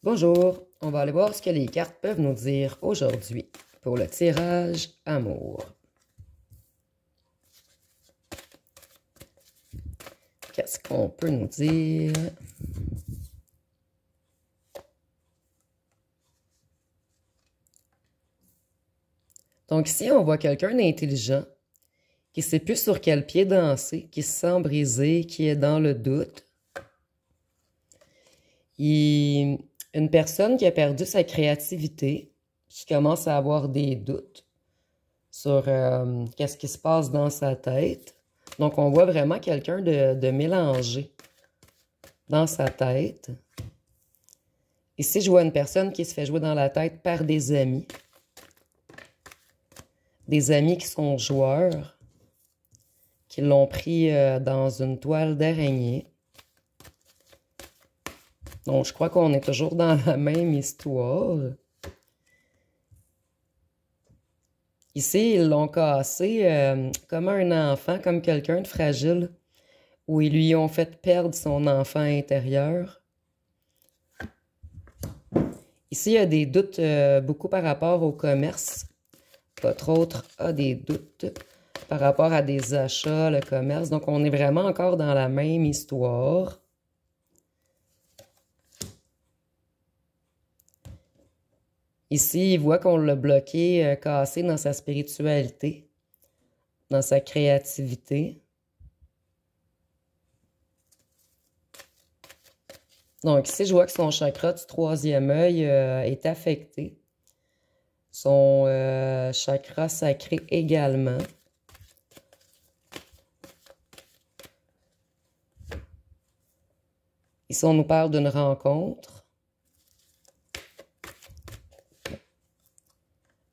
Bonjour, on va aller voir ce que les cartes peuvent nous dire aujourd'hui pour le tirage amour. Qu'est-ce qu'on peut nous dire? Donc ici, on voit quelqu'un d'intelligent qui ne sait plus sur quel pied danser, qui se sent brisé, qui est dans le doute. Une personne qui a perdu sa créativité, qui commence à avoir des doutes sur qu'est-ce qui se passe dans sa tête. Donc, on voit vraiment quelqu'un de mélangé dans sa tête. Ici, je vois une personne qui se fait jouer dans la tête par des amis. Des amis qui sont joueurs, qui l'ont pris dans une toile d'araignée. Donc, je crois qu'on est toujours dans la même histoire. Ici, ils l'ont cassé comme un enfant, comme quelqu'un de fragile, où ils lui ont fait perdre son enfant intérieur. Ici, il y a des doutes beaucoup par rapport au commerce. Votre autre a des doutes par rapport à des achats, le commerce. Donc, on est vraiment encore dans la même histoire. Ici, il voit qu'on l'a bloqué, cassé dans sa spiritualité, dans sa créativité. Donc ici, je vois que son chakra du troisième œil est affecté. Son chakra sacré également. Ici, on nous parle d'une rencontre.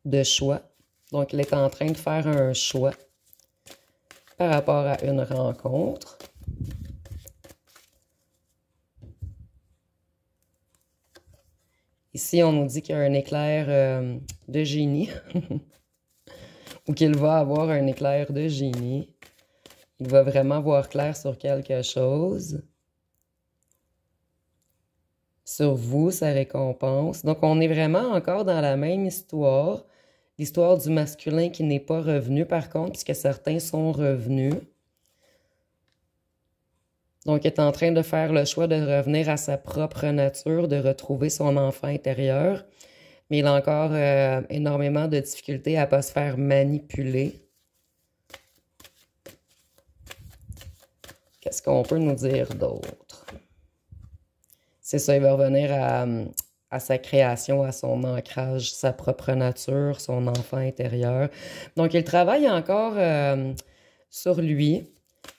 De choix. Donc, il est en train de faire un choix par rapport à une rencontre. Ici, on nous dit qu'il y a un éclair de génie ou qu'il va avoir un éclair de génie. Il va vraiment voir clair sur quelque chose. Sur vous, sa récompense. Donc, on est vraiment encore dans la même histoire. L'histoire du masculin qui n'est pas revenu, par contre, puisque certains sont revenus. Donc, il est en train de faire le choix de revenir à sa propre nature, de retrouver son enfant intérieur. Mais il a encore énormément de difficultés à ne pas se faire manipuler. Qu'est-ce qu'on peut nous dire d'autre? C'est ça, il va revenir à sa création, à son ancrage, sa propre nature, son enfant intérieur. Donc, il travaille encore sur lui.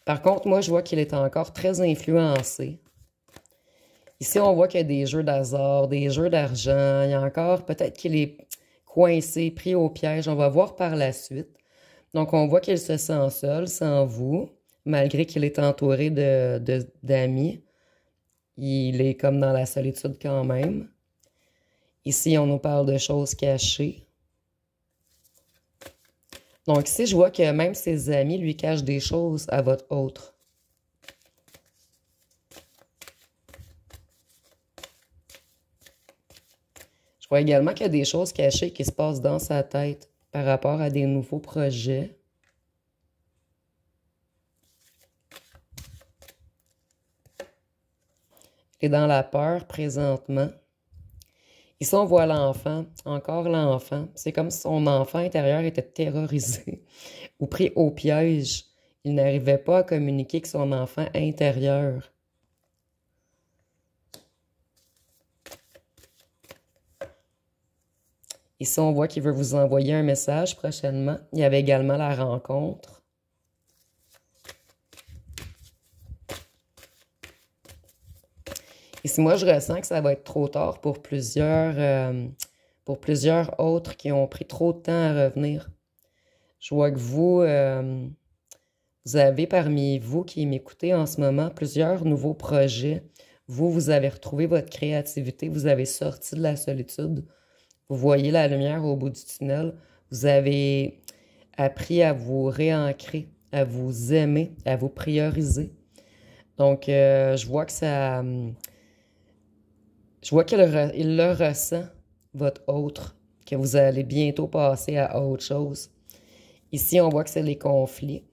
Par contre, moi, je vois qu'il est encore très influencé. Ici, on voit qu'il y a des jeux d'hasard, des jeux d'argent. Il y a encore, peut-être qu'il est coincé, pris au piège. On va voir par la suite. Donc, on voit qu'il se sent seul, sans vous, malgré qu'il est entouré d'amis. Il est comme dans la solitude quand même. Ici, on nous parle de choses cachées. Donc ici, je vois que même ses amis lui cachent des choses à votre autre. Je vois également qu'il y a des choses cachées qui se passent dans sa tête par rapport à des nouveaux projets. Il est dans la peur présentement. Ici, on voit l'enfant, encore l'enfant. C'est comme si son enfant intérieur était terrorisé ou pris au piège. Il n'arrivait pas à communiquer avec son enfant intérieur. Ici, on voit qu'il veut vous envoyer un message prochainement. Il y avait également la rencontre. Ici, moi, je ressens que ça va être trop tard pour plusieurs autres qui ont pris trop de temps à revenir. Je vois que vous avez parmi vous qui m'écoutez en ce moment plusieurs nouveaux projets. Vous avez retrouvé votre créativité, vous avez sorti de la solitude. Vous voyez la lumière au bout du tunnel. Vous avez appris à vous réancrer, à vous aimer, à vous prioriser. Donc, je vois que ça Je vois qu'il il le ressent, votre autre, que vous allez bientôt passer à autre chose. Ici, on voit que c'est les conflits.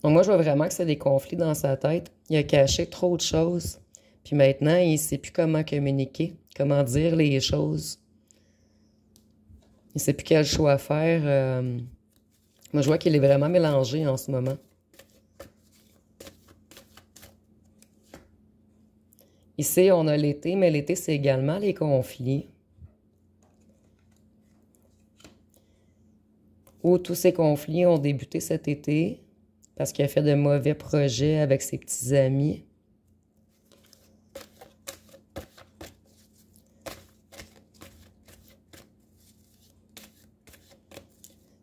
Donc moi, je vois vraiment que c'est des conflits dans sa tête. Il a caché trop de choses. Puis maintenant, il ne sait plus comment communiquer, comment dire les choses. Il ne sait plus quel choix faire. Moi, je vois qu'il est vraiment mélangé en ce moment. Ici, on a l'été, mais l'été, c'est également les conflits. Où tous ces conflits ont débuté cet été parce qu'il a fait de mauvais projets avec ses petits amis.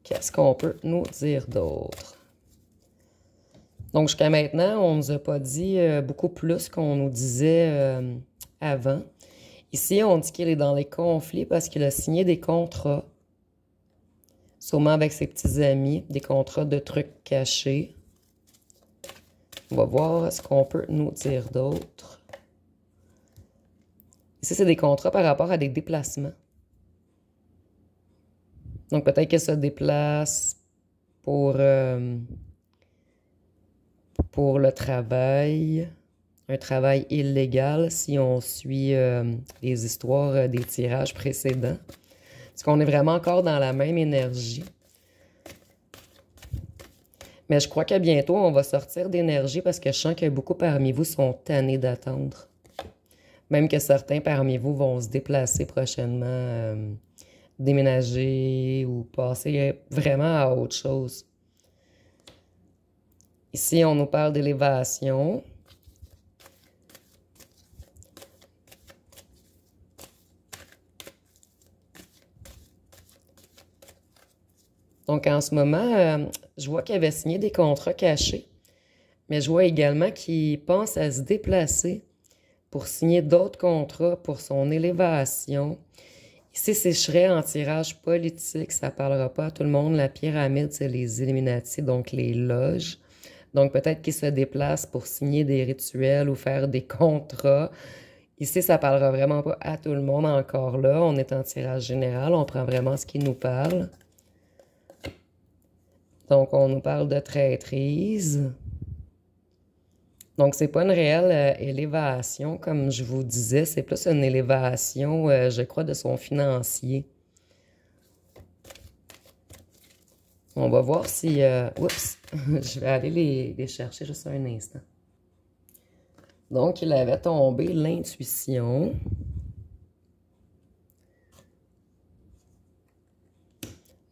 Qu'est-ce qu'on peut nous dire d'autre? Donc, jusqu'à maintenant, on ne nous a pas dit beaucoup plus qu'on nous disait avant. Ici, on dit qu'il est dans les conflits parce qu'il a signé des contrats. Sûrement avec ses petits amis, des contrats de trucs cachés. On va voir ce qu'on peut nous dire d'autre. Ici, c'est des contrats par rapport à des déplacements. Donc, peut-être qu'elle se déplace pour le travail, un travail illégal si on suit les histoires des tirages précédents. Parce qu'on est vraiment encore dans la même énergie. Mais je crois que bientôt, on va sortir d'énergie parce que je sens que beaucoup parmi vous sont tannés d'attendre. Même que certains parmi vous vont se déplacer prochainement, déménager ou passer vraiment à autre chose. Ici, on nous parle d'élévation. Donc, en ce moment, je vois qu'il avait signé des contrats cachés, mais je vois également qu'il pense à se déplacer pour signer d'autres contrats pour son élévation. Ici, c'est je serais en tirage politique, ça ne parlera pas à tout le monde. La pyramide, c'est les Illuminati, donc les loges. Donc, peut-être qu'il se déplace pour signer des rituels ou faire des contrats. Ici, ça ne parlera vraiment pas à tout le monde encore là. On est en tirage général, on prend vraiment ce qui nous parle. Donc, on nous parle de traîtrise. Donc, c'est pas une réelle élévation, comme je vous disais. C'est plus une élévation, je crois, de son financier. On va voir si... oups! Je vais aller les chercher juste un instant. Donc, il avait tombé l'intuition.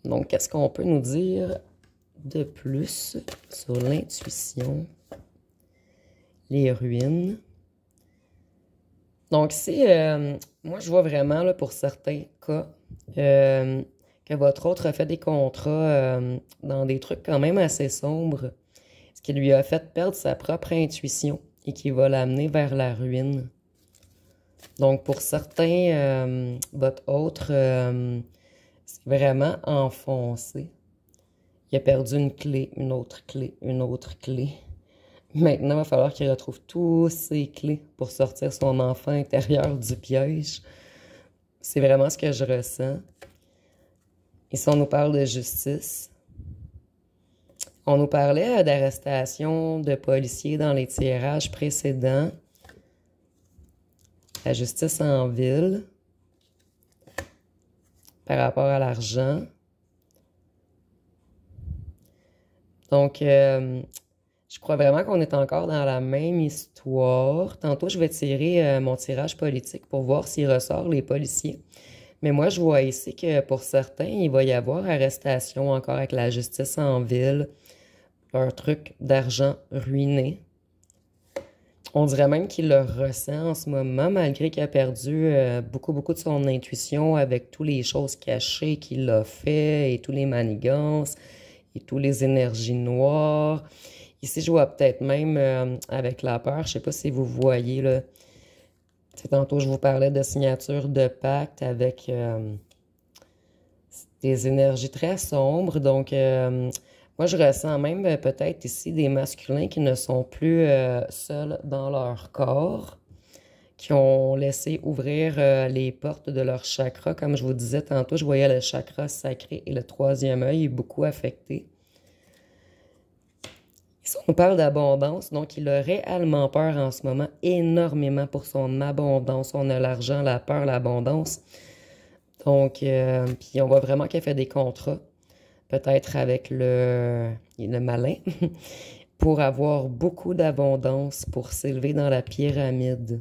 Donc, qu'est-ce qu'on peut nous dire de plus sur l'intuition? Les ruines. Donc, ici, moi, je vois vraiment, là, pour certains cas, que votre autre a fait des contrats dans des trucs quand même assez sombres, ce qui lui a fait perdre sa propre intuition et qui va l'amener vers la ruine. Donc, pour certains, votre autre, c'est vraiment enfoncé. Il a perdu une clé, une autre clé, une autre clé. Maintenant, il va falloir qu'il retrouve toutes ses clés pour sortir son enfant intérieur du piège. C'est vraiment ce que je ressens. Ici, on nous parle de justice. On nous parlait d'arrestation de policiers dans les tirages précédents. La justice en ville. Par rapport à l'argent. Donc, je crois vraiment qu'on est encore dans la même histoire. Tantôt, je vais tirer mon tirage politique pour voir s'il ressort les policiers. Mais moi, je vois ici que pour certains, il va y avoir arrestation encore avec la justice en ville. Un truc d'argent ruiné. On dirait même qu'il le ressent en ce moment, malgré qu'il a perdu beaucoup de son intuition avec toutes les choses cachées qu'il a fait et tous les manigances et toutes les énergies noires. Ici, je vois peut-être même avec la peur, je ne sais pas si vous voyez, là. Tantôt, je vous parlais de signature de pacte avec des énergies très sombres. Donc, moi, je ressens même peut-être ici des masculins qui ne sont plus seuls dans leur corps, qui ont laissé ouvrir les portes de leur chakra. Comme je vous disais tantôt, je voyais le chakra sacré et le troisième œil beaucoup affecté. Ici, on nous parle d'abondance, donc il a réellement peur en ce moment, énormément pour son abondance. On a l'argent, la peur, l'abondance. Donc, puis on voit vraiment qu'elle fait des contrats, peut-être avec le malin, pour avoir beaucoup d'abondance, pour s'élever dans la pyramide.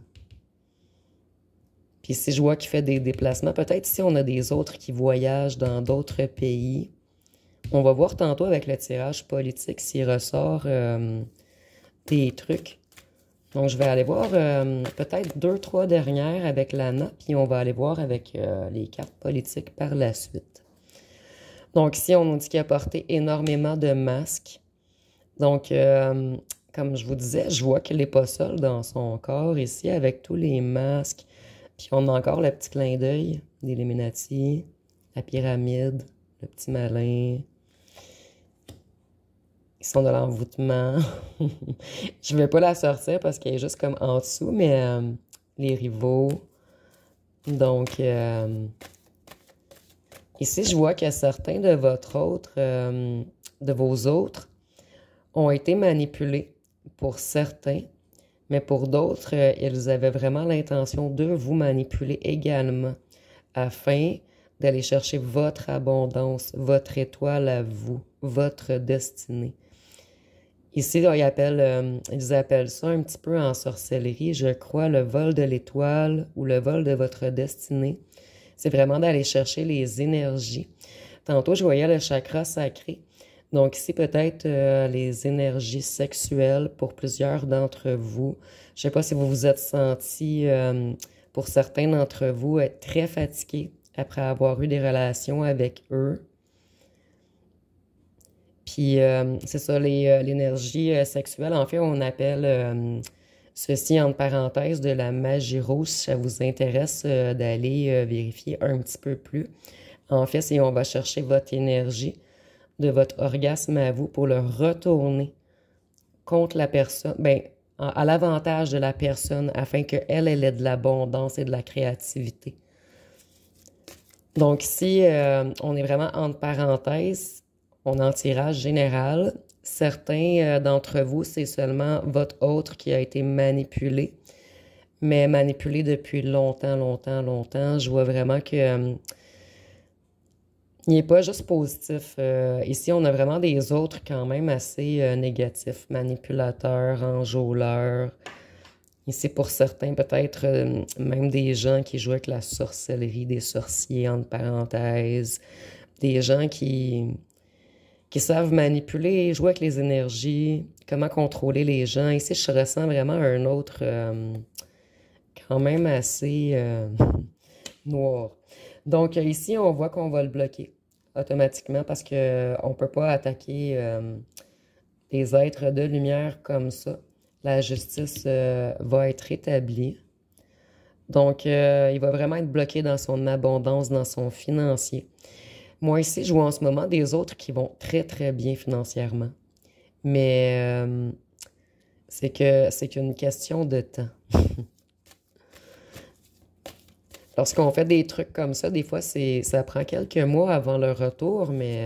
Puis si je vois qu'il fait des déplacements, peut-être si on a des autres qui voyagent dans d'autres pays, on va voir tantôt avec le tirage politique s'il ressort des trucs. Donc, je vais aller voir peut-être 2, 3 dernières avec l'ANA, puis on va aller voir avec les cartes politiques par la suite. Donc, ici, on nous dit qu'il a porté énormément de masques. Donc, comme je vous disais, je vois qu'il n'est pas seul dans son corps ici avec tous les masques. Puis on a encore le petit clin d'œil des Illuminati, la pyramide, le petit malin. Ils sont de l'envoûtement. Je ne vais pas la sortir parce qu'elle est juste comme en dessous, mais les rivaux. Donc, ici, je vois que certains de vos autres ont été manipulés pour certains, mais pour d'autres, ils avaient vraiment l'intention de vous manipuler également afin d'aller chercher votre abondance, votre étoile à vous, votre destinée. Ici, là, ils appellent ça un petit peu en sorcellerie, je crois, le vol de l'étoile ou le vol de votre destinée. C'est vraiment d'aller chercher les énergies. Tantôt, je voyais le chakra sacré. Donc ici, peut-être les énergies sexuelles pour plusieurs d'entre vous. Je ne sais pas si vous vous êtes sentis, pour certains d'entre vous, être très fatigués après avoir eu des relations avec eux. Puis, c'est ça, l'énergie sexuelle. En fait, on appelle ceci, entre parenthèses, de la magie rose, si ça vous intéresse d'aller vérifier un petit peu plus. En fait, c'est on va chercher votre énergie de votre orgasme à vous pour le retourner contre la personne, bien, à l'avantage de la personne afin qu'elle ait de l'abondance et de la créativité. Donc, si on est vraiment entre parenthèses, on est en tirage général. Certains d'entre vous, c'est seulement votre autre qui a été manipulé, mais manipulé depuis longtemps, longtemps, longtemps. Je vois vraiment que il n'est pas juste positif. Ici, on a vraiment des autres quand même assez négatifs. Manipulateurs, enjôleurs. Ici, pour certains, peut-être même des gens qui jouent avec la sorcellerie, des sorciers, entre parenthèses. Des gens qui savent manipuler, jouer avec les énergies, comment contrôler les gens. Ici, je ressens vraiment un autre quand même assez noir. Donc, ici, on voit qu'on va le bloquer automatiquement parce qu'on ne peut pas attaquer des êtres de lumière comme ça. La justice va être établie. Donc, il va vraiment être bloqué dans son abondance, dans son financier. Moi, ici, je vois en ce moment des autres qui vont très, très bien financièrement. Mais c'est qu'une question de temps. Lorsqu'on fait des trucs comme ça, des fois, ça prend quelques mois avant le retour, mais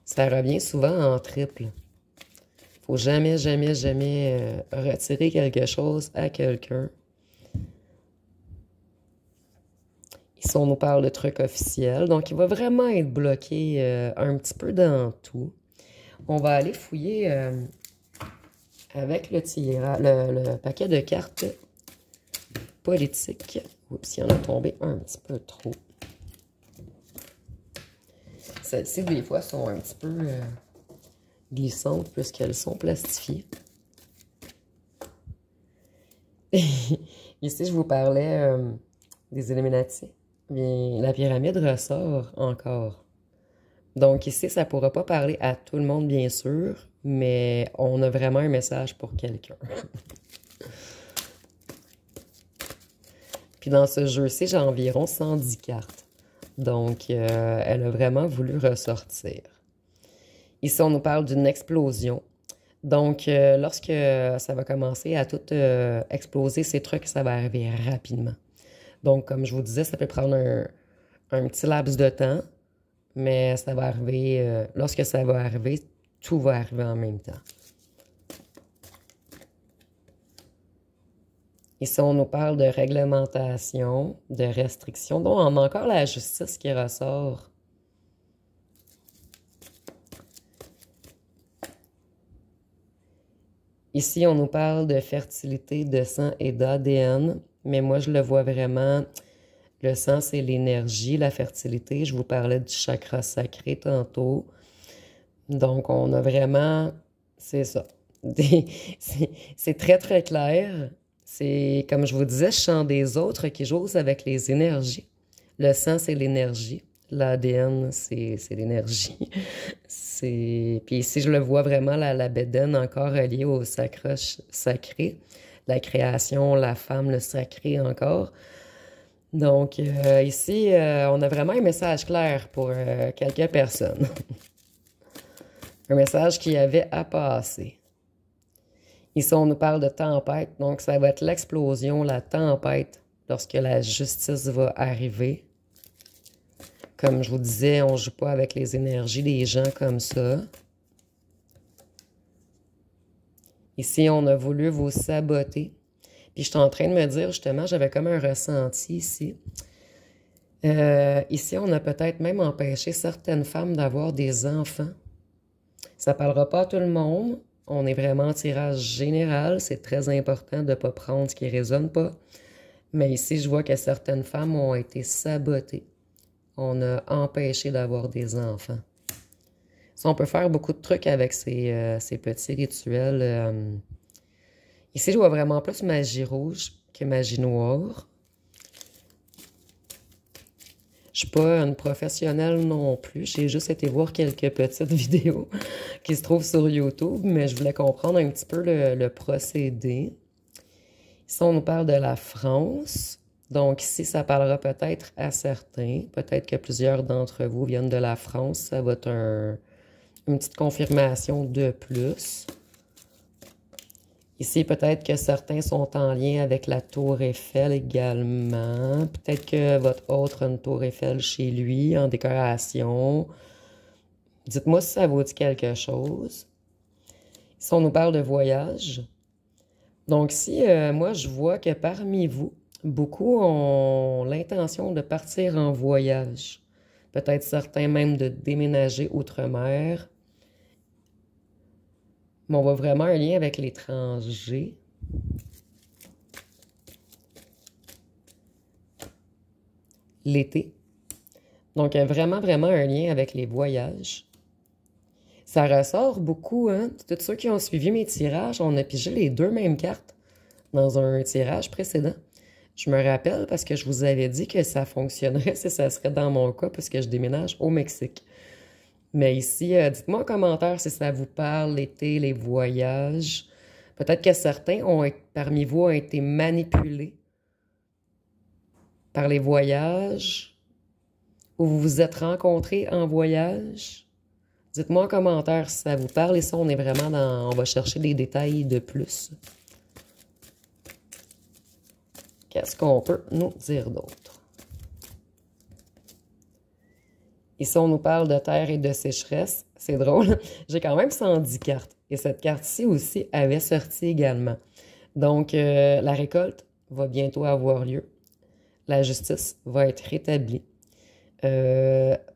ça revient souvent en triple. Faut jamais, jamais, jamais retirer quelque chose à quelqu'un. Ici, on nous parle de trucs officiels. Donc, il va vraiment être bloqué un petit peu dans tout. On va aller fouiller avec le paquet de cartes politiques. Oups, il y en a tombé un petit peu trop. Celles-ci, des fois, sont un petit peu glissantes puisqu'elles sont plastifiées. Ici, je vous parlais des Illuminati. Bien, la pyramide ressort encore. Donc ici, ça ne pourra pas parler à tout le monde, bien sûr, mais on a vraiment un message pour quelqu'un. Puis dans ce jeu-ci, j'ai environ 110 cartes. Donc, elle a vraiment voulu ressortir. Ici, on nous parle d'une explosion. Donc, lorsque ça va commencer à tout exploser, ces trucs, ça va arriver rapidement. Donc, comme je vous disais, ça peut prendre un petit laps de temps, mais ça va arriver, lorsque ça va arriver, tout va arriver en même temps. Ici, on nous parle de réglementation, de restriction. Donc, on a encore la justice qui ressort. Ici, on nous parle de fertilité, de sang et d'ADN, mais moi, je le vois vraiment. Le sang, c'est l'énergie, la fertilité. Je vous parlais du chakra sacré tantôt. Donc, on a vraiment, c'est ça. C'est très, très clair. C'est, comme je vous disais, je sens des autres qui jouent avec les énergies. Le sang, c'est l'énergie. L'ADN, c'est l'énergie. Puis ici, je le vois vraiment, la bédaine encore reliée au sacré. La création, la femme, le sacré encore. Donc, ici, on a vraiment un message clair pour quelques personnes. Un message qui avait à passer. Ici, on nous parle de tempête. Donc, ça va être l'explosion, la tempête, lorsque la justice va arriver. Comme je vous disais, on ne joue pas avec les énergies des gens comme ça. Ici, on a voulu vous saboter. Puis, je suis en train de me dire, justement, j'avais comme un ressenti ici. Ici, on a peut-être même empêché certaines femmes d'avoir des enfants. Ça ne parlera pas à tout le monde. On est vraiment en tirage général. C'est très important de ne pas prendre ce qui ne résonne pas. Mais ici, je vois que certaines femmes ont été sabotées. On a empêché d'avoir des enfants. Ça, on peut faire beaucoup de trucs avec ces petits rituels. Ici, je vois vraiment plus magie rouge que magie noire. Je ne suis pas une professionnelle non plus. J'ai juste été voir quelques petites vidéos qui se trouvent sur YouTube, mais je voulais comprendre un petit peu le procédé. Ici, on nous parle de la France. Donc ici, ça parlera peut-être à certains. Peut-être que plusieurs d'entre vous viennent de la France. Ça va être une petite confirmation de plus. Ici, peut-être que certains sont en lien avec la tour Eiffel également. Peut-être que votre autre a une tour Eiffel chez lui en décoration. Dites-moi si ça vous dit quelque chose. Ici, on nous parle de voyage. Donc ici, moi, je vois que parmi vous, beaucoup ont l'intention de partir en voyage. Peut-être certains même de déménager outre-mer. Mais on voit vraiment un lien avec l'étranger. L'été. Donc, il y a vraiment, vraiment un lien avec les voyages. Ça ressort beaucoup, hein? Tous ceux qui ont suivi mes tirages, on a pigé les deux mêmes cartes dans un tirage précédent. Je me rappelle parce que je vous avais dit que ça fonctionnerait si ça serait dans mon cas parce que je déménage au Mexique. Mais ici, dites-moi en commentaire si ça vous parle, l'été, les voyages. Peut-être que certains parmi vous ont été manipulés par les voyages ou vous vous êtes rencontrés en voyage. Dites-moi en commentaire si ça vous parle. Et ça, on est vraiment dans... On va chercher des détails de plus. Qu'est-ce qu'on peut nous dire d'autre? Ici, on nous parle de terre et de sécheresse. C'est drôle. J'ai quand même 110 cartes. Et cette carte-ci aussi avait sorti également. Donc, la récolte va bientôt avoir lieu. La justice va être rétablie.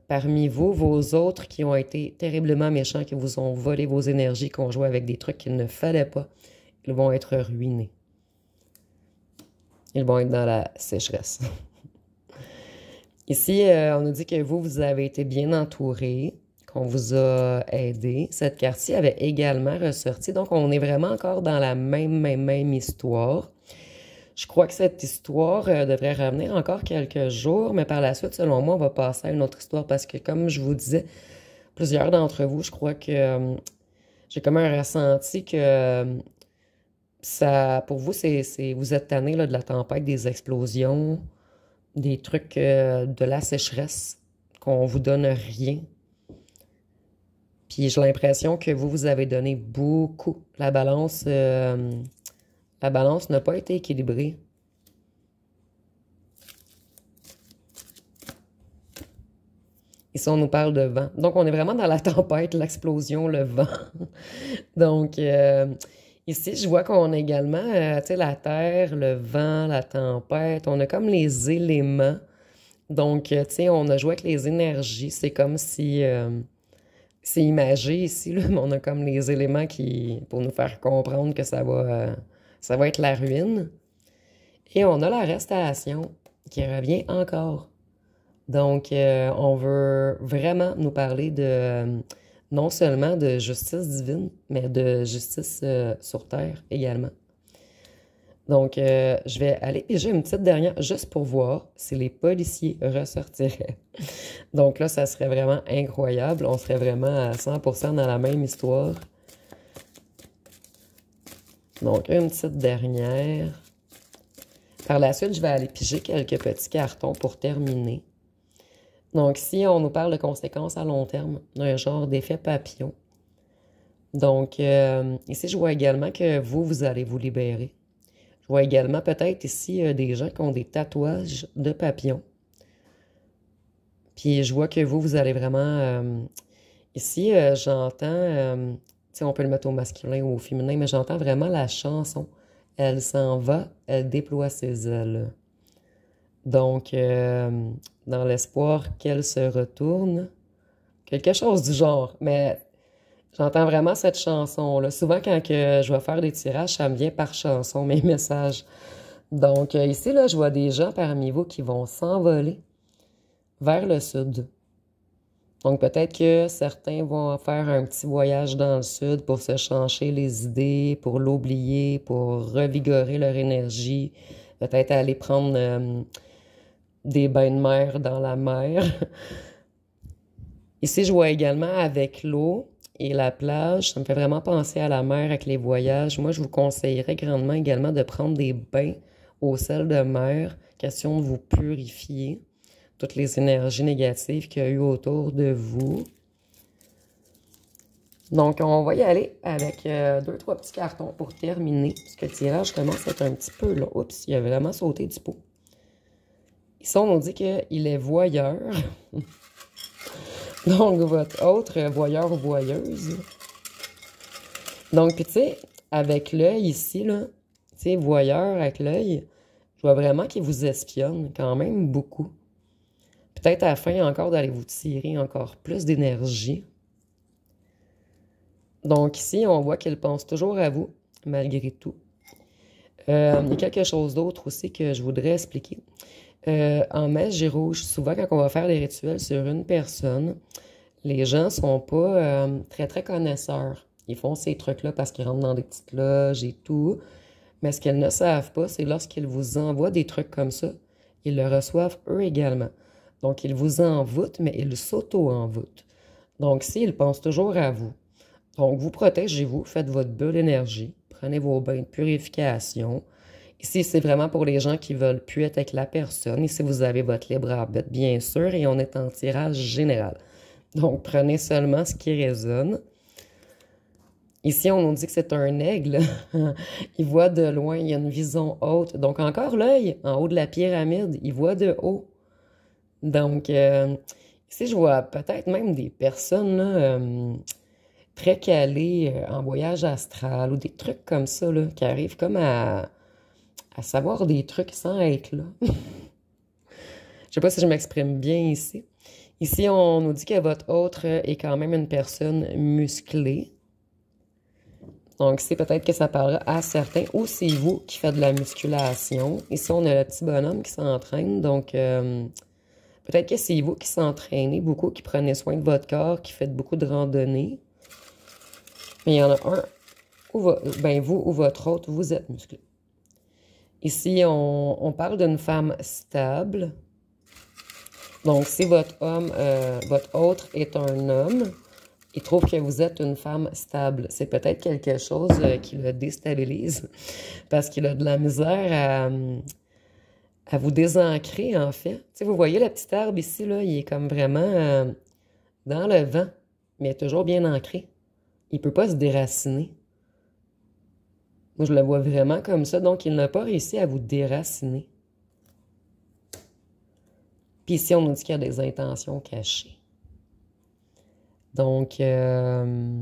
Parmi vous, vos autres qui ont été terriblement méchants, qui vous ont volé vos énergies, qui ont joué avec des trucs qu'il ne fallait pas, ils vont être ruinés. Ils vont être dans la sécheresse. Ici, on nous dit que vous avez été bien entouré, qu'on vous a aidé. Cette carte-ci avait également ressorti. Donc, on est vraiment encore dans la même histoire. Je crois que cette histoire devrait revenir encore quelques jours, mais par la suite, selon moi, on va passer à une autre histoire parce que, comme je vous disais, plusieurs d'entre vous, je crois que j'ai comme un ressenti que ça, pour vous, vous êtes tannés de la tempête, des explosions, des trucs de la sécheresse, qu'on vous donne rien. Puis j'ai l'impression que vous avez donné beaucoup. La balance n'a pas été équilibrée. Ici, on nous parle de vent. Donc, on est vraiment dans la tempête, l'explosion, le vent. Donc, ici, je vois qu'on a également, tu sais, la terre, le vent, la tempête. On a comme les éléments. Donc, tu sais, on a joué avec les énergies. C'est comme si... c'est imagé ici, là, mais on a comme les éléments pour nous faire comprendre que ça va être la ruine. Et on a la restauration qui revient encore. Donc, on veut vraiment nous parler non seulement de justice divine, mais de justice sur Terre également. Donc, je vais aller piger une petite dernière juste pour voir si les policiers ressortiraient. Donc là, ça serait vraiment incroyable. On serait vraiment à 100% dans la même histoire. Donc, une petite dernière. Par la suite, je vais aller piger quelques petits cartons pour terminer. Donc, ici, on nous parle de conséquences à long terme, d'un genre d'effet papillon. Donc, ici, je vois également que vous allez vous libérer. Je vois également peut-être ici des gens qui ont des tatouages de papillons. Puis, je vois que vous allez vraiment... ici, j'entends... tu sais, on peut le mettre au masculin ou au féminin, mais j'entends vraiment la chanson. Elle s'en va, elle déploie ses ailes. Donc, dans l'espoir qu'elle se retourne, quelque chose du genre. Mais j'entends vraiment cette chanson-là. Souvent, quand je vais faire des tirages, ça me vient par chanson, mes messages. Donc, ici, là, je vois des gens parmi vous qui vont s'envoler vers le sud. Donc, peut-être que certains vont faire un petit voyage dans le sud pour se changer les idées, pour l'oublier, pour revigorer leur énergie. Peut-être aller prendre... des bains de mer dans la mer. Ici, je vois également avec l'eau et la plage, ça me fait vraiment penser à la mer avec les voyages. Moi, je vous conseillerais grandement également de prendre des bains au sel de mer, question de vous purifier toutes les énergies négatives qu'il y a eu autour de vous. Donc, on va y aller avec 2-3 petits cartons pour terminer, puisque le tirage commence à être un petit peu long. Oups, il a vraiment sauté du pot. Ici, on nous dit qu'il est voyeur. Donc, votre autre voyeur ou voyeuse. Donc, tu sais, avec l'œil ici, là, tu sais, voyeur avec l'œil, je vois vraiment qu'il vous espionne quand même beaucoup. Peut-être à la fin encore d'aller vous tirer encore plus d'énergie. Donc, ici, on voit qu'il pense toujours à vous, malgré tout. Il y a quelque chose d'autre aussi que je voudrais expliquer. En magie rouge, souvent quand on va faire des rituels sur une personne, les gens sont pas très, très connaisseurs. Ils font ces trucs-là parce qu'ils rentrent dans des petites loges et tout. Mais ce qu'ils ne savent pas, c'est lorsqu'ils vous envoient des trucs comme ça, ils le reçoivent eux également. Donc, ils vous envoûtent, mais ils s'auto-envoûtent. Donc, s'ils pensent toujours à vous. Donc, vous protégez-vous, faites votre bulle d'énergie, prenez vos bains de purification. Ici, c'est vraiment pour les gens qui veulent plus être avec la personne. Ici, vous avez votre libre arbitre, bien sûr, et on est en tirage général. Donc, prenez seulement ce qui résonne. Ici, on nous dit que c'est un aigle. Il voit de loin, il y a une vision haute. Donc, encore l'œil, en haut de la pyramide, il voit de haut. Donc, ici, je vois peut-être même des personnes là, très calées en voyage astral ou des trucs comme ça, là, qui arrivent comme à savoir des trucs sans être là. Je sais pas si je m'exprime bien ici. Ici, on nous dit que votre autre est quand même une personne musclée. Donc, c'est peut-être que ça parlera à certains, ou c'est vous qui faites de la musculation. Ici, on a le petit bonhomme qui s'entraîne, donc peut-être que c'est vous qui s'entraînez beaucoup, qui prenez soin de votre corps, qui faites beaucoup de randonnées. Mais il y en a un, vous ou votre autre, vous êtes musclé. Ici, on parle d'une femme stable. Donc, si votre autre est un homme, il trouve que vous êtes une femme stable. C'est peut-être quelque chose qui le déstabilise parce qu'il a de la misère à vous désancrer, en fait. Tu sais, vous voyez la petite herbe ici, là, il est comme vraiment dans le vent. mais il est toujours bien ancré. Il ne peut pas se déraciner. Moi, je le vois vraiment comme ça. Donc, il n'a pas réussi à vous déraciner. Puis ici, on nous dit qu'il y a des intentions cachées. Donc, quand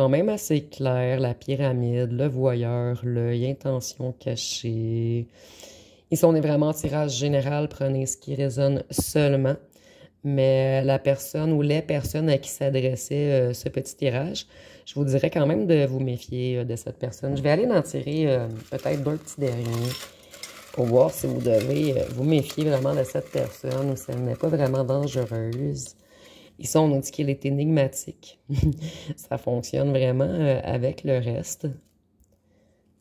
même assez clair, la pyramide, le voyeur, l'œil, intention cachée. Ici, on est vraiment en tirage général. Prenez ce qui résonne seulement. Mais la personne ou les personnes à qui s'adressait ce petit tirage, je vous dirais quand même de vous méfier de cette personne. Je vais aller en tirer peut-être 2 petits derniers pour voir si vous devez vous méfier vraiment de cette personne ou si elle n'est pas vraiment dangereuse. Ici, on nous dit qu'il est énigmatique. Ça fonctionne vraiment avec le reste.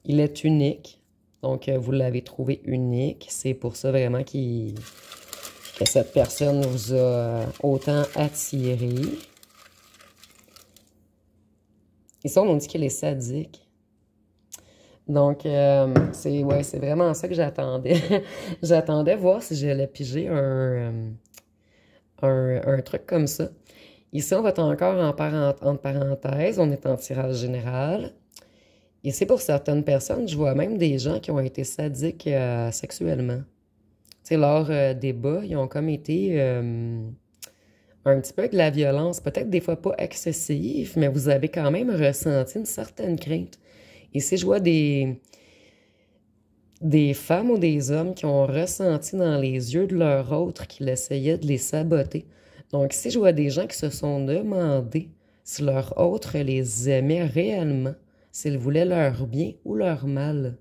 Il est unique. Donc, vous l'avez trouvé unique. C'est pour ça vraiment que cette personne vous a autant attiré. Ici, on nous dit qu'il est sadique. Donc, c'est vraiment ça que j'attendais. J'attendais voir si j'allais piger un truc comme ça. Ici, on va être encore entre parenthèses. On est en tirage général. Ici, pour certaines personnes, je vois même des gens qui ont été sadiques sexuellement. Tu sais, lors des bas, ils ont comme été un petit peu avec de la violence. Peut-être des fois pas excessive, mais vous avez quand même ressenti une certaine crainte. Ici, je vois des femmes ou des hommes qui ont ressenti dans les yeux de leur autre qu'il essayait de les saboter. Donc ici, je vois des gens qui se sont demandé si leur autre les aimait réellement, s'ils voulaient leur bien ou leur mal.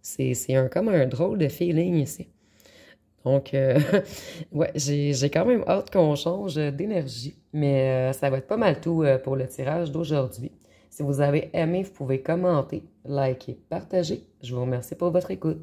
C'est comme un drôle de feeling ici. Donc, ouais, j'ai quand même hâte qu'on change d'énergie. Mais ça va être pas mal tout pour le tirage d'aujourd'hui. Si vous avez aimé, vous pouvez commenter, liker, partager. Je vous remercie pour votre écoute.